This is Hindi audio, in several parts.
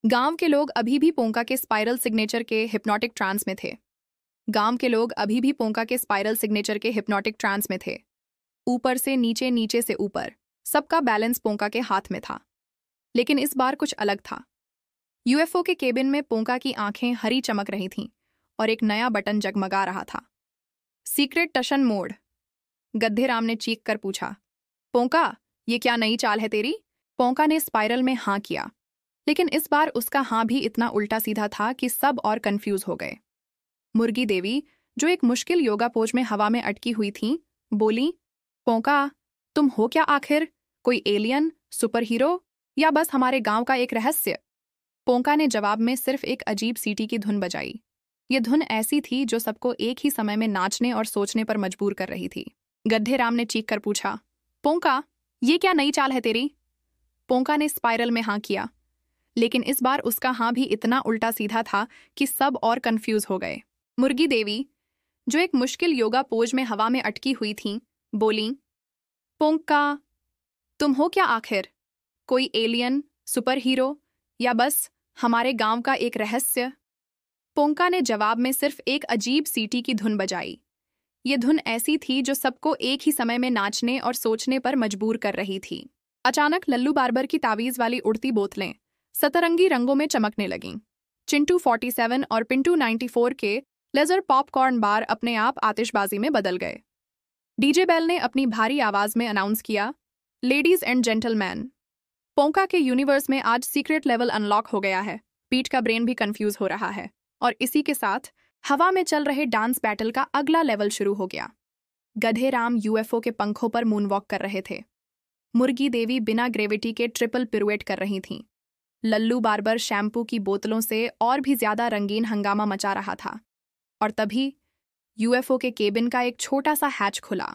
गांव के लोग अभी भी पोंका के स्पाइरल सिग्नेचर के हिप्नोटिक ट्रांस में थे। गांव के लोग अभी भी पोंका के स्पाइरल सिग्नेचर के हिप्नोटिक ट्रांस में थे। ऊपर से नीचे, नीचे से ऊपर, सबका बैलेंस पोंका के हाथ में था। लेकिन इस बार कुछ अलग था। यूएफओ के केबिन में पोंका की आंखें हरी चमक रही थीं और एक नया बटन जगमगा रहा था। सीक्रेट टशन मोड। गद्धेराम ने चीख कर पूछा, पोंका, ये क्या नई चाल है तेरी? पोंका ने स्पाइरल में हाँ किया, लेकिन इस बार उसका हाँ भी इतना उल्टा सीधा था कि सब और कंफ्यूज हो गए। मुर्गी देवी, जो एक मुश्किल योगा पोज में हवा में अटकी हुई थीं, बोली, पोंका, तुम हो क्या आखिर? कोई एलियन, सुपर हीरो, या बस हमारे गांव का एक रहस्य? पोंका ने जवाब में सिर्फ एक अजीब सीटी की धुन बजाई। ये धुन ऐसी थी जो सबको एक ही समय में नाचने और सोचने पर मजबूर कर रही थी। गद्धेराम ने चीख कर पूछा, पोंका, ये क्या नई चाल है तेरी? पोंका ने स्पाइरल में हाँ किया, लेकिन इस बार उसका हाँ भी इतना उल्टा सीधा था कि सब और कंफ्यूज हो गए। मुर्गी देवी, जो एक मुश्किल योगा पोज में हवा में अटकी हुई थीं, बोली, पोंका, तुम हो क्या आखिर? कोई एलियन, सुपर हीरो, या बस हमारे गांव का एक रहस्य? पोंका ने जवाब में सिर्फ एक अजीब सीटी की धुन बजाई। ये धुन ऐसी थी जो सबको एक ही समय में नाचने और सोचने पर मजबूर कर रही थी। अचानक लल्लू बार्बर की तावीज वाली उड़ती बोतलें सतरंगी रंगों में चमकने लगीं। चिंटू 47 और पिंटू 94 के लेजर पॉपकॉर्न बार अपने आप आतिशबाजी में बदल गए। डीजे बेल ने अपनी भारी आवाज में अनाउंस किया, लेडीज एंड जेंटलमैन, पोंका के यूनिवर्स में आज सीक्रेट लेवल अनलॉक हो गया है। पीट का ब्रेन भी कंफ्यूज हो रहा है, और इसी के साथ हवा में चल रहे डांस बैटल का अगला लेवल शुरू हो गया। गधेराम यूएफओ के पंखों पर मूनवॉक कर रहे थे। मुर्गी देवी बिना ग्रेविटी के ट्रिपल पिरुएट कर रही थीं। लल्लू बार्बर शैम्पू की बोतलों से और भी ज्यादा रंगीन हंगामा मचा रहा था। और तभी यूएफओ के केबिन का एक छोटा सा हैच खुला।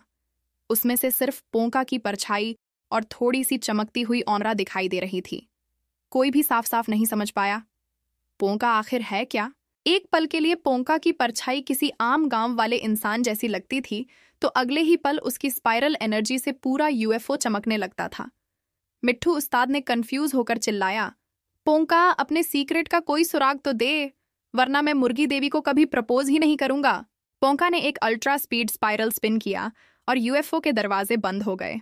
उसमें से सिर्फ पोंका की परछाई और थोड़ी सी चमकती हुई ऑनरा दिखाई दे रही थी। कोई भी साफ साफ नहीं समझ पाया, पोंका आखिर है क्या? एक पल के लिए पोंका की परछाई किसी आम गांव वाले इंसान जैसी लगती थी, तो अगले ही पल उसकी स्पाइरल एनर्जी से पूरा यूएफओ चमकने लगता था। मिट्ठू उस्ताद ने कंफ्यूज होकर चिल्लाया, पोंका, अपने सीक्रेट का कोई सुराग तो दे, वरना मैं मुर्गी देवी को कभी प्रपोज ही नहीं करूंगा। पोंका ने एक अल्ट्रा स्पीड स्पाइरल स्पिन किया और यूएफओ के दरवाजे बंद हो गए।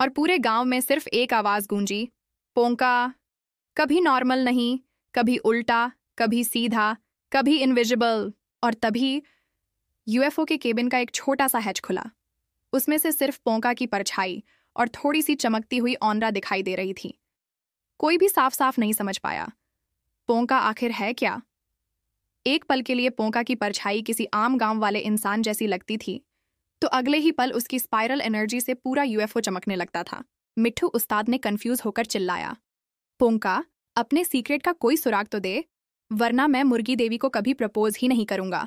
और पूरे गांव में सिर्फ एक आवाज गूंजी, पोंका, कभी नॉर्मल नहीं, कभी उल्टा, कभी सीधा, कभी इनविजिबल। और तभी यूएफओ के केबिन का एक छोटा सा हैच खुला। उसमें से सिर्फ पोंका की परछाई और थोड़ी सी चमकती हुई ऑनरा दिखाई दे रही थी। कोई भी साफ साफ नहीं समझ पाया, पोंका आखिर है क्या? एक पल के लिए पोंका की परछाई किसी आम गांव वाले इंसान जैसी लगती थी, तो अगले ही पल उसकी स्पाइरल एनर्जी से पूरा यूएफओ चमकने लगता था। मिट्ठू उस्ताद ने कंफ्यूज होकर चिल्लाया, पोंका, अपने सीक्रेट का कोई सुराग तो दे, वरना मैं मुर्गी देवी को कभी प्रपोज ही नहीं करूंगा।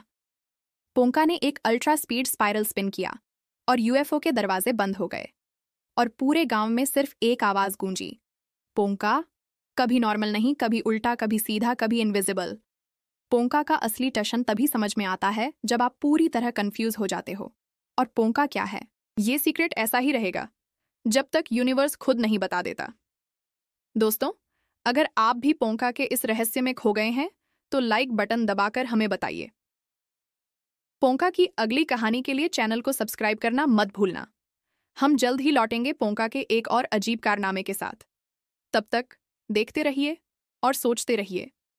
पोंका ने एक अल्ट्रा स्पीड स्पाइरल स्पिन किया और यूएफओ के दरवाजे बंद हो गए। और पूरे गांव में सिर्फ एक आवाज गूंजी, पोंका, कभी नॉर्मल नहीं, कभी उल्टा, कभी सीधा, कभी इनविजिबल। पोंका का असली टशन तभी समझ में आता है जब आप पूरी तरह कंफ्यूज हो जाते हो। और पोंका क्या है, ये सीक्रेट ऐसा ही रहेगा जब तक यूनिवर्स खुद नहीं बता देता। दोस्तों, अगर आप भी पोंका के इस रहस्य में खो गए हैं तो लाइक बटन दबाकर हमें बताइए। पोंका की अगली कहानी के लिए चैनल को सब्सक्राइब करना मत भूलना। हम जल्द ही लौटेंगे पोंका के एक और अजीब कारनामे के साथ। तब तक देखते रहिए और सोचते रहिए।